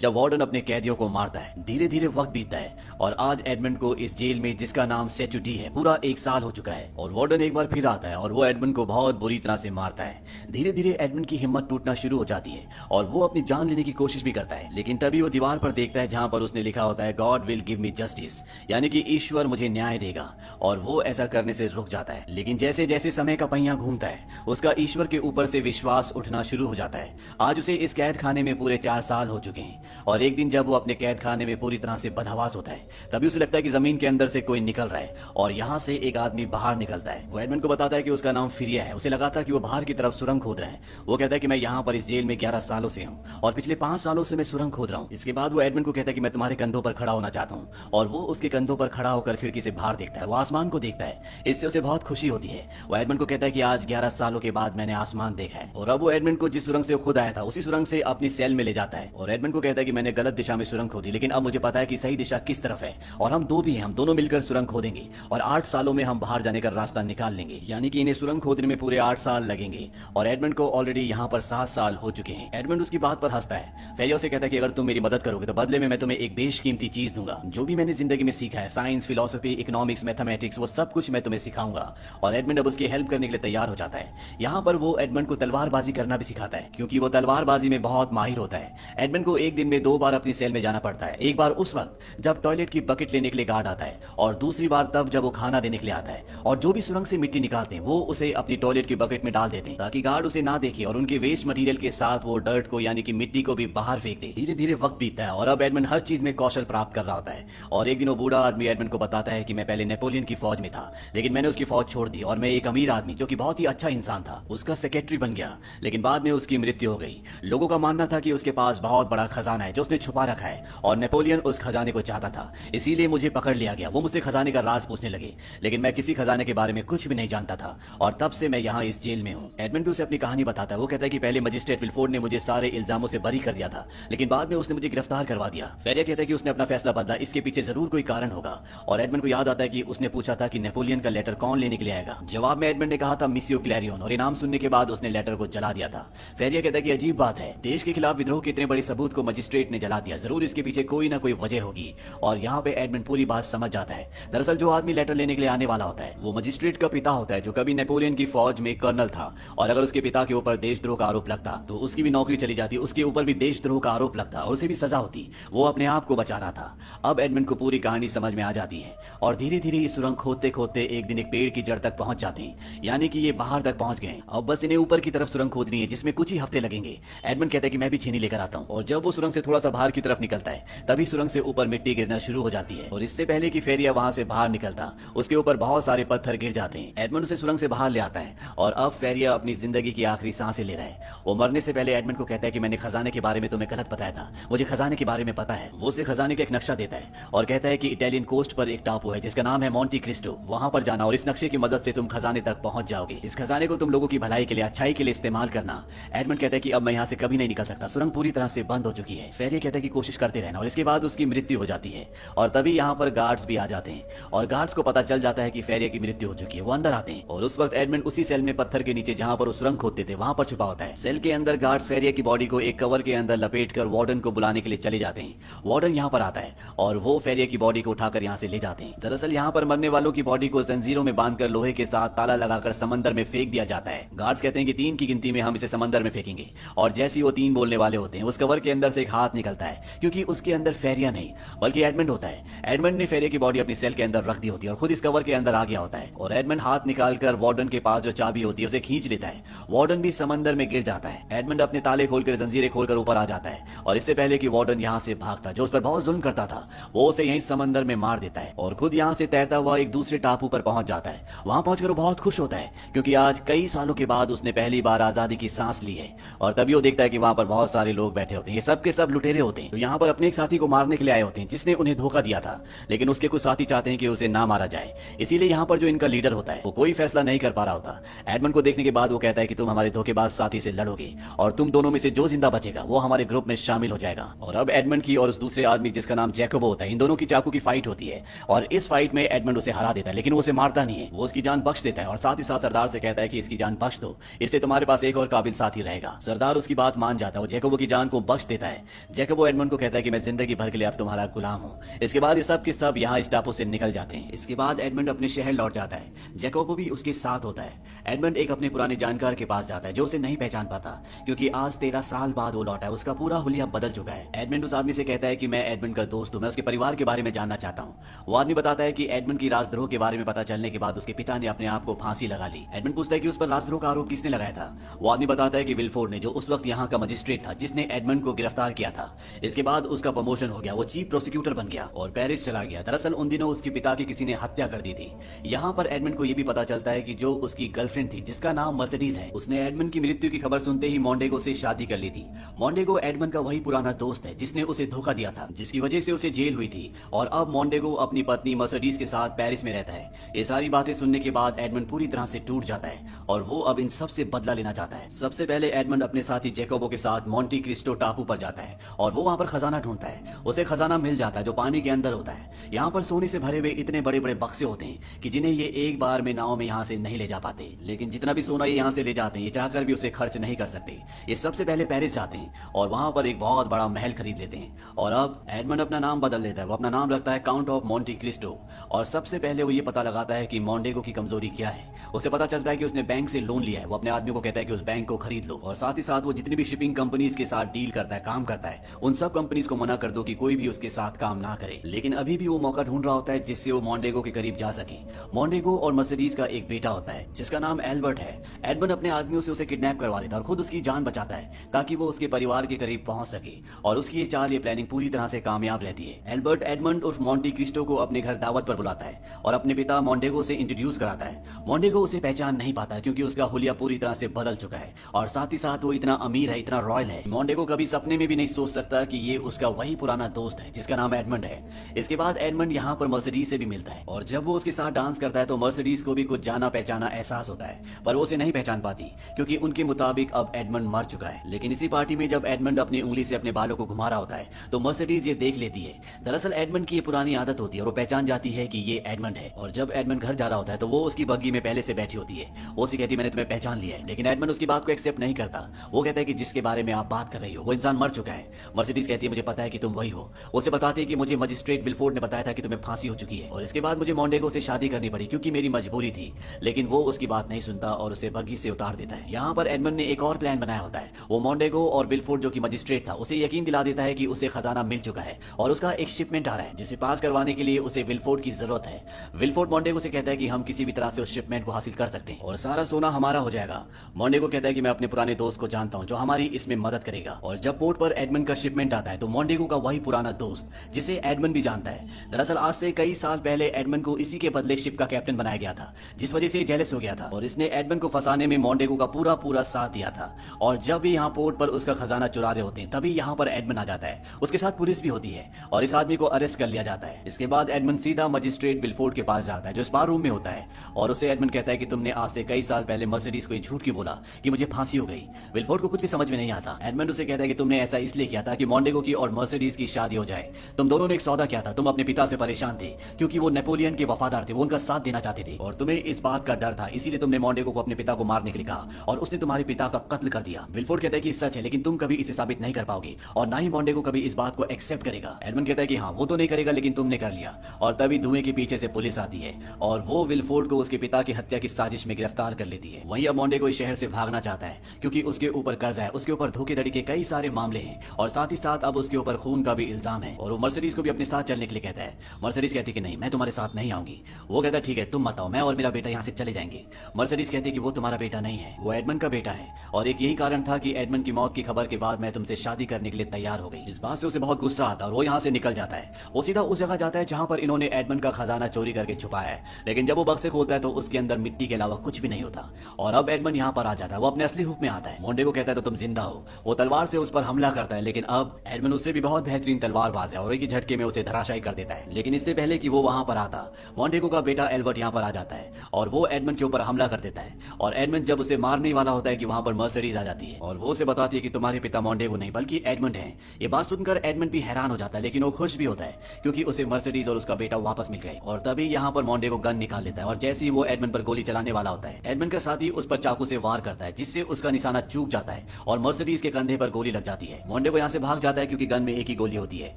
जब वार्डन अपने कैदियों को मारता है। धीरे धीरे वक्त बीतता है और आज एडमंड को इस जेल में, जिसका नाम सेचुटी है, पूरा 1 साल हो चुका है। और वार्डन एक बार फिर आता है और वो एडमंड को बहुत बुरी तरह से मारता है। धीरे धीरे एडमंड की हिम्मत टूटना शुरू हो जाती है और वो अपनी जान लेने की कोशिश भी करता है। लेकिन तभी वो दीवार पर देखता है जहां पर उसने लिखा होता है God will give me justice, यानी कि ईश्वर मुझे न्याय देगा। और वो ऐसा करने से रुक जाता है। लेकिन जैसे जैसे समय का पहिया घूमता है उसका ईश्वर के ऊपर से विश्वास उठना शुरू हो जाता है। आज उसे इस कैद खाने में पूरे 4 साल हो चुके हैं और एक दिन जब वो अपने कैद खाने में पूरी तरह से बदहवास होता है तभी उसे लगता है कि जमीन के अंदर से कोई निकल रहा है और यहाँ से एक आदमी बाहर निकलता है। वो एडमंड को बताता है कि उसका नाम फिरिया है। उसे लगा था कि वो बाहर की तरफ सुरंग खोद रहा है। वो कहता है कि मैं यहाँ पर इस जेल में 11 सालों से हूँ और पिछले 5 सालों से मैं सुरंग खोद रहा हूँ। इसके बाद वो एडमंड को कहता है कि मैं तुम्हारे कंधों पर खड़ा होना चाहता हूँ और वो उसके कंधों पर खड़ा होकर खिड़की से बाहर देखता है। वो आसमान को देखता है। इससे उसे बहुत खुशी होती है। वो एडमंड को कहता है कि आज 11 सालों के बाद मैंने आसमान देखा है। और अब वो एडमंड को जिस सुरंग से खुद आया था उसी सुरंग से अपनी सेल में ले जाता है और एडमंड को कहता है कि मैंने गलत दिशा में सुरंग खोदी, लेकिन अब मुझे पता है कि सही दिशा किस तरफ है और हम दो भी हैं, हम दोनों मिलकर सुरंग खोदेंगे और 8 सालों में हम बाहर जाने का रास्ता निकाल लेंगे। यानी कि इन्हें सुरंग खोदने में पूरे 8 साल लगेंगे और एडमंड को ऑलरेडी यहाँ पर 7 साल हो चुके हैं। एडमंड उसकी बात पर हंसता है। फेरिया से कहता है कि अगर तुम मेरी मदद करोगे तो बदले में मैं तुम्हें एक बेशकीमती चीज दूंगा। जो भी मैंने जिंदगी में सीखा है, साइंस, फिलोसफी, इकोनॉमिक्स, मैथमेटिक्स, वो सब कुछ मैं तुम्हें सिखाऊंगा। और एडमंड अब उसकी हेल्प करने के लिए तैयार हो जाता है। यहाँ पर वो एडमंड को तलवारबाजी करना भी सिखाता है क्योंकि वो तलवारबाजी में बहुत माहिर होता है। एडमंड को एक दिन में 2 बार अपनी सेल में जाना पड़ता है। एक बार उस वक्त जब टॉयलेट की बकेट लेने के लिए गार्ड आता है और दूसरी बार तब जब वो खाना देने के लिए आता है। और जो भी सुरंग से मिट्टी निकालते हैं वो उसे अपनी टॉयलेट की बकेट में डाल देते हैं ताकि गार्ड उसे ना देखे और उनके वेस्ट मटेरियल के साथ वो डर्ट को, यानी कि मिट्टी को भी बाहर फेंक दे। धीरे धीरे वक्त बीतता है और अब एडमंड हर चीज में कौशल प्राप्त कर रहा होता है। और एक दिन वो बूढ़ा आदमी एडमंड को बताता है कि मैं पहले नेपोलियन की फौज में था, लेकिन मैंने उसकी फौज छोड़ दी और मैं एक अमीर आदमी जो कि बहुत ही अच्छा इंसान था उसका सेक्रेटरी बन गया। लेकिन बाद में उसकी मृत्यु हो गई। लोगों का मानना था कि उसके पास बहुत बड़ा खजाना है जो उसने छुपा रखा है और नेपोलियन उस खजाने को चाहता था, इसीलिए मुझे पकड़ लिया गया। वो मुझसे खजाने का राज पूछने लगे, लेकिन मैं किसी खजाने के बारे में कुछ भी नहीं जानता था और तब से मैं यहाँ इस जेल में हूँ। एडमंड उसे अपनी कहानी बताता है। वो कहता है कि पहले मजिस्ट्रेट विलफोर्ड ने मुझे सारे इल्जामों से बरी कर दिया था, लेकिन बाद में उसने मुझे गिरफ्तार करवा दिया। फेरिया कहता है कि उसने अपना फैसला बदला, इसके पीछे जरूर कोई कारण होगा। और एडमंड को याद आता है कि उसने पूछा था कि नेपोलियन का लेटर कौन लेने के लिए आएगा। जवाब में एडमंड ने कहा था मिसियो क्लैरियन, और इनाम सुनने के बाद उसने लेटर को जला दिया था। फेरिया कहता है कि अजीब बात है, देश के खिलाफ विद्रोह के इतने बड़े सबूत को मजिस्ट्रेट ने जला दिया, जरूर इसके पीछे कोई ना कोई वजह होगी। और यहाँ पे एडमंड पूरी बात समझ जाता है। दरअसल जो आदमी लेटर लेने के लिए आने वाला होता है वो मजिस्ट्रेट का पिता होता है जो कभी नेपोलियन की फौज में कर्नल था। और अगर उसके पिता के ऊपर देशद्रोह का आरोप लगता तो उसकी भी नौकरी चली जाती, उसके ऊपर भी देशद्रोह का आरोप लगता और उसे भी सजा होती। वो अपने आप को बचा रहा था। अब एडमंड को पूरी कहानी समझ में आ जाती है और धीरे धीरे ये सुरंग खोदते खोदते एक दिन एक पेड़ की जड़ तक पहुंच जाते हैं, यानी कि ये बाहर तक पहुंच गए। अब बस इन्हें ऊपर की तरफ सुरंग खोदनी है जिसमें कुछ ही हफ्ते लगेंगे। एडमंड कहता है कि मैं भी छेनी लेकर आता हूँ। और जब वो सुरंग से थोड़ा सा बाहर की तरफ निकलता है तभी सुरंग से ऊपर मिट्टी गिरना शुरू हो जाती है और इससे पहले कि फेरिया वहां से बाहर निकलता उसके ऊपर बहुत सारे पत्थर गिर जाते हैं। एडमंड उसे सुरंग से बाहर ले आता है और अब फेरिया अपनी जिंदगी की आखिरी सांसें ले रहा है। वो मरने से पहले एडमंड को कहता है कि मैंने खजाने के बारे में तुम्हें गलत बताया था, मुझे खजाने के बारे में पता है। वो उसे खजाने का एक नक्शा देता है और कहता है कि इटालियन कोस्ट पर एक टापू है जिसका नाम है मोंटी क्रिस्टो, वहां पर जाना और इस नक्शे की मदद से तुम खजाने तक पहुंच जाओगे। इस खजाने को तुम लोगों की भलाई के लिए, अच्छाई के लिए इस्तेमाल करना। एडमंड कहता है कि अब मैं यहाँ से कभी नहीं निकल सकता, सुरंग पूरी तरह से बंद हो चुकी है। फेरिया कहता है कि कोशिश करते रहना। और इसके बाद उसकी मृत्यु हो जाती है और तभी यहाँ पर गार्ड्स भी आ जाते हैं और गार्ड्स को पता चल जाता है कि फेरिया की मृत्यु हो चुकी है। वो अंदर आते हैं और उस वक्त एडमंड उसी सेल में पत्थर के नीचे जहाँ पर वो सुरंग खोदते थे वहां पर छुपा होता है। सेल के अंदर गार्ड्स फेरिया की बॉडी को एक कवर के अंदर लपेट कर वार्डन को बुलाने के लिए चले जाते हैं। वार्डन यहाँ पर आता है और वो फेरिया की बॉडी को उठाकर यहाँ से ले जाते हैं। दरअसल यहाँ पर मरने वालों की बॉडी को जंजीरों में बांधकर लोहे के साथ ताला लगाकर समंदर में फेंक दिया जाता है। गार्ड्स कहते हैं कि 3 की गिनती में हम इसे समंदर में फेंकेंगे और जैसे ही वो 3 बोलने वाले होते हैं उस कवर के अंदर से एक हाथ निकलता है, क्योंकि उसके अंदर फेरिया नहीं बल्कि एडमंड होता है। एडमंड ने फेरिया की बॉडी अपनी सेल के अंदर रख दी होती है और खुद इस कवर के अंदर आ गया होता है और एडमंड हाथ निकालकर वार्डन के पास जो चाबी होती है उसे खींच लेता है। वार्डन भी समंदर में गिर जाता है। एडमंड अपने ताले खोलकर जंजीरें खोलकर ऊपर आ जाता है और इससे पहले कि वार्डन यहाँ से भागता, जो उस पर बहुत जुल्म करता था, वो उसे यहीं समंदर में मार देता है और खुद यहाँ से तैरता हुआ एक दूसरे टापू पर पहुंच जाता है। वहां पहुंचकर वो बहुत खुश होता है क्योंकि आज कई सालों के बाद उसने पहली बार आजादी की सांस ली है। और तभी वो देखता है कि वहां पर बहुत सारे लोग बैठे होते हैं, ये सब के सब लुटेरे होते हैं, तो यहाँ पर अपने एक साथी को मारने के लिए आए होते हैं जिसने उन्हें धोखा दिया था। लेकिन उसके कुछ साथी चाहते हैं कि उसे ना मारा जाए, इसीलिए यहाँ पर जो इनका लीडर होता है वो कोई फैसला नहीं कर पा रहा होता। एडमंड को देखने के बाद वो कहता है कि तुम हमारे धोखेबाज साथी से लड़ोगे और तुम दोनों में से जो जिंदा बचेगा वो हमारे ग्रुप में शामिल हो जाएगा। और अब एडमंड की और उस दूसरे आदमी जिसका नाम जैकोबो होता है, इन दोनों की चाकू की फाइट होती है और इस फाइट में एडमंड उसे हरा देता है, लेकिन वो उसे मारता नहीं है, वो उसकी जान बख्श देता है और साथ ही साथ सरदार से कहता है कि इसकी जान बख्श दो, इससे तुम्हारे पास एक और काबिल साथी रहेगा। सरदार उसकी बात मान जाता है, वो जैकोबो की जान को बख्श देता है जैकब एडमंड को कहता है कि मैं जिंदगी भर के लिए अब तुम्हारा गुलाम हूँ। इसके बाद ये सब के सब यहाँ इस टापू से निकल जाते हैं। इसके बाद एडमंड अपने शहर लौट जाता है। जैकब भी उसके साथ होता है। एडमंड एक अपने पुराने जानकार के पास जाता है जो उसे नहीं पहचान पाता, क्योंकि आज 13 साल बाद वो लौटा है। उसका पूरा हुलिया बदल चुका है। एडमंड उस आदमी से कहता है कि मैं एडमंड का दोस्त हूँ, मैं उसके परिवार के बारे में जानना चाहता हूँ। वो आदमी बताता है कि एडमंड की राजद्रोह के बारे में पता चलने के बाद उसके पिता ने अपने आप को फांसी लगा ली। एडमंड पूछता है कि उस पर राजद्रोह का आरोप किसने लगाया था। वो आदमी बताता है कि विलफोर्ड ने, जो उस वक्त यहाँ का मजिस्ट्रेट था जिसने एडमंड को गिरफ्तार किया था। इसके बाद उसका प्रमोशन हो गया, वो चीफ प्रोसिक्यूटर बन गया और पेरिस चला गया। दरअसल उन दिनों उसके पिता की किसी ने हत्या कर दी थी। यहाँ पर एडमंड को यह भी पता चलता है कि जो उसकी गर्लफ्रेंड थी जिसका नाम मर्सिडीज है, उसने एडमंड की मृत्यु की खबर सुनते ही मोंडेगो से शादी कर ली थी। मोंडेगो एडमंड का वही पुराना दोस्त है जिसने उसे धोखा दिया था, जिसकी वजह से उसे जेल हुई थी। और अब मोंडेगो अपनी पत्नी मर्सिडीज के साथ पेरिस में रहता है। ये सारी बातें सुनने के बाद एडमंड पूरी तरह से टूट जाता है और वो अब इन सब से बदला लेना चाहता है। सबसे पहले एडमंड अपने साथी जैकोबो के साथ मोंटी क्रिस्टो टापू पर जाता है और वो वहां पर खजाना ढूंढता है। उसे खजाना मिल जाता है जो पानी के अंदर होता है। यहाँ पर सोने से भरे हुए इतने बड़े बड़े बक्से होते हैं कि जिन्हें ये एक बार में नाव में यहाँ से नहीं ले जा पाते। लेकिन जितना भी सोना ये यहाँ से ले जाते हैं, ये चाहकर भी उसे खर्च नहीं कर सकते। ये सबसे पहले पेरिस जाते हैं और वहां पर एक बहुत बड़ा महल खरीद लेते हैं। और अब एडमंड अपना नाम बदल लेता है। वो अपना नाम रखता है काउंट ऑफ मोंटी क्रिस्टो। और सबसे पहले वो ये पता लगाता है कि मोंडेगो की कमजोरी क्या है। उसे पता चलता है कि उसने बैंक से लोन लिया है। वो अपने आदमी को कहता है कि उस बैंक को खरीद लो और साथ ही साथ वो जितनी भी शिपिंग कंपनीज के साथ डील करता है, काम करता है, उन सब कंपनीज को मना कर दो कि कोई भी उसके साथ काम ना करे। लेकिन अभी भी वो मौका ढूंढ रहा होता है जिससे वो मोंडेगो के करीब जा सके। मोंडेगो और मर्सिडीज का एक बेटा होता है जिसका नाम एल्बर्ट है। एडमंड अपने आदमियों से उसे किडनैप करवा लेता है और खुद उसकी जान बचाता है ताकि वो उसके परिवार के करीब पहुंच सके। और उसकी ये चाल, ये प्लानिंग पूरी तरह से कामयाब रहती है। एल्बर्ट एडमंड उर्फ मोंटी क्रिस्टो को अपने घर दावत पर बुलाता है और अपने पिता मोंडेगो से इंट्रोड्यूस कराता है। मोंडेगो उसे पहचान नहीं पाता क्योंकि उसका हुलिया पूरी तरह से बदल चुका है और साथ ही साथ वो इतना अमीर है, इतना रॉयल है। मोंडेगो कभी सपने में भी नहीं सोच सकता कि ये उसका वही पुराना दोस्त है जिसका नाम एडमंड है। इसके बाद एडमंड यहाँ पर मर्सिडीज से भी मिलता है और जब वो उसके साथ डांस करता है तो मर्सिडीज को भी कुछ जाना पहचाना एहसास होता है, पर वो उसे नहीं पहचान पाती क्योंकि उनके मुताबिक अब एडमंड मर चुका है। लेकिन इसी पार्टी में जब एडमंड अपनी उंगली से अपने बालों को घुमा रहा होता है तो मर्सिडीज ये देख लेती है। दरअसल एडमंड की ये पुरानी आदत होती है और वो पहचान जाती है कि ये एडमंड है। और जब एडमंड घर जा रहा होता है तो वो उसकी बग्गी में पहले से बैठी होती है। वो उसे कहती है मैंने तुम्हें पहचान लिया है। लेकिन एडमंड उसकी बात को एक्सेप्ट नहीं करता। वो कहता है कि जिसके बारे में आप बात कर रही हो वो इंसान मर चुका है। मर्सिडीज कहती है मुझे पता है कि तुम वही हो। उसे बताती है कि मुझे मजिस्ट्रेट विलफोर्ड ने बताया था कि तुम्हें फांसी हो चुकी है और इसके बाद मुझे मोंडेगो से शादी करनी पड़ी क्योंकि मेरी मजबूरी थी। लेकिन वो उसकी बात नहीं सुनता और उसे बग्गी से उतार देता है। यहाँ पर एडमंड ने एक और प्लान बनाया होता है। वो मोंडेगो और विलफोर्ड जो कि मजिस्ट्रेट था उसे यकीन दिला देता है कि उसे खजाना मिल चुका है और उसका एक शिपमेंट आ रहा है जिसे पास करवाने के लिए उसे विलफोर्ड की जरूरत है। विलफोर्ड मोंडेगो से कहता है कि हम किसी भी तरह से उस शिपमेंट को हासिल कर सकते हैं और सारा सोना हमारा हो जाएगा। मोंडेगो कहता है कि मैं अपने पुराने दोस्त को जानता हूं जो हमारी इसमें मदद करेगा। और जब पोर्ट पर एडमंड का शिपमेंट आता है तो मोंडेगो का वही पुराना दोस्त जिसे एडमंड भी जानता है। दरअसल आज से कई साल पहले एडमंड को इसी के बदले शिप का कैप्टन बनाया गया था, जिस वजह से जेलस हो गया था और इसने एडमंड को फंसाने में मोंडेगो का पूरा पूरा साथ दिया था। और जब भी यहाँ पोर्ट पर उसका खजाना चुरा रहे होते हैं तभी यहाँ पर एडमंड आ जाता है। उसके साथ पुलिस भी होती है और इस आदमी को अरेस्ट कर लिया जाता है। इसके बाद एडमंड सीधा मजिस्ट्रेट विलफोर्ड के पास जाता है जो स्पा रूम में होता है और उसे एडमंड कहता है कि तुमने आज से कई साल पहले मर्सिडीज को झूठ क्यों बोला कि मुझे फांसी हो गई। विलफोर्ड को कुछ भी समझ में नहीं आता। एडमंड उसे कहता है कि तुमने ऐसा इसलिए किया था कि मोंडेगो की और मर्सिडीज की शादी हो जाए। तुम दोनों ने एक सौदा किया था। तुम अपने पिता से परेशान थे क्योंकि वो नेपोलियन के वफादार थे, वो उनका साथ देना चाहते थे और तुम्हें इस बात का डर था, इसीलिए तुमने मोंडेगो को अपने पिता को मारने के लिए कहा और उसने तुम्हारे पिता का कत्ल कर दिया। विलफोर्ड कहता है कि सच है लेकिन तुम कभी इसे साबित नहीं कर पाओगे और ना ही मोंडेगो कभी इस बात को एक्सेप्ट करेगा। एडमंड कहता है कि हाँ वो तो नहीं करेगा लेकिन तुमने कर लिया। और तभी धुएं के पीछे से पुलिस आती है और वो विलफोर्ड को उसके पिता की हत्या की साजिश में गिरफ्तार कर लेती है। वहीं अब मोंडेगो इस शहर से भागना चाहता है क्योंकि उसके ऊपर कर्जा है, उसके ऊपर धोखेधड़ी के कई सारे मामले हैं और साथ ही साथ अब उसके ऊपर खून का भी इल्जाम है। और वो मर्सिडीज को भी अपने साथ चलने के लिए कहता है। मर्सिडीज कहती है कि नहीं मैं तुम्हारे साथ नहीं आऊंगी। वो कहता है ठीक है तुम मत आओ, मैं और मेरा बेटा यहाँ से चले जाएंगे। मर्सिडीज कहती है कि वो तुम्हारा बेटा नहीं है, वो एडमंड का बेटा है और एक यही कारण था कि एडमंड की मौत की खबर के बाद मैं तुमसे शादी करने के लिए तैयार हो गई। इस बात से उसे बहुत गुस्सा आता है और वो यहाँ से निकल जाता है। वो सीधा उस जगह जाता है जहाँ पर इन्होंने एडमंड का खजाना चोरी करके छुपाया है। लेकिन जब वो बक्से खोलता है तो उसके अंदर मिट्टी के अलावा कुछ भी नहीं होता और अब एडमंड यहाँ पर आ जाता है। वो अपने असली रूप में आता है। मोंडेगो कहता है तो तुम जिंदा हो। वो तलवार से उस पर हमला करता है लेकिन अब एडमंड उससे भी बहुत बेहतरीन बेहतरीन तलवारबाज है और एक ही झटके में उसे धराशायी कर देता है। लेकिन इससे पहले कि वो वहां पर आता, मॉन्टेगो का बेटा एल्बर्ट यहाँ पर आ जाता है और वो एडमंड के ऊपर हमला कर देता है। और एडमंड जब उसे मारने वाला होता है कि वहां पर मर्सिडीज आ जाती है और वो उसे बताती है कि तुम्हारे पिता मॉन्टेगो नहीं बल्कि एडमंड है। ये बात सुनकर एडमंड भी हैरान हो जाता है, लेकिन वो खुश भी होता है क्योंकि उसे मर्सिडीज और उसका बेटा वापस मिल गए। और तभी यहाँ पर मॉन्टेगो गन निकाल लेता है और जैसे ही वो एडमंड पर गोली चलाने वाला होता है, एडमंड का साथी उस पर चाकू से वार करता है जिससे उसका निशाना चूक जाता है और मर्सिडीज के कंधे पर गोली लग जाती है। मॉन्टेगो यहाँ से भाग जाता है क्योंकि गन में एक ही गोली होती है।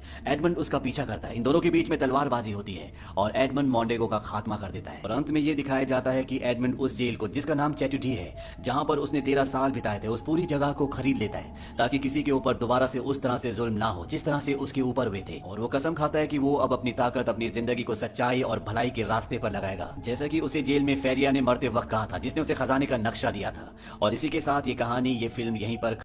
एडमंड उसका पीछा करता है। इन दोनों के बीच में तलवारबाजी होती है और एडमंड मॉन्टेगो का खात्मा कर देता है। और अंत में ये दिखाया जाता है कि एडमंड उस जेल को, जिसका नाम चैटुडी है, जहां पर उसने 13 साल बिताए थे, उस पूरी जगह को खरीद लेता है ताकि किसी के ऊपर दोबारा से उस तरह से जुल्म ना हो जिस तरह से उसके ऊपर हुए थे। और वो कसम खाता है कि वो अब अपनी ताकत अपनी जिंदगी को सच्चाई और भलाई के रास्ते पर लगाएगा, जैसा कि उसे जेल में फेरिया ने मरते वक्त कहा था, जिसने उसे खजाने का नक्शा दिया था। और इसी के साथ ये कहानी, ये फिल्म यहीं पर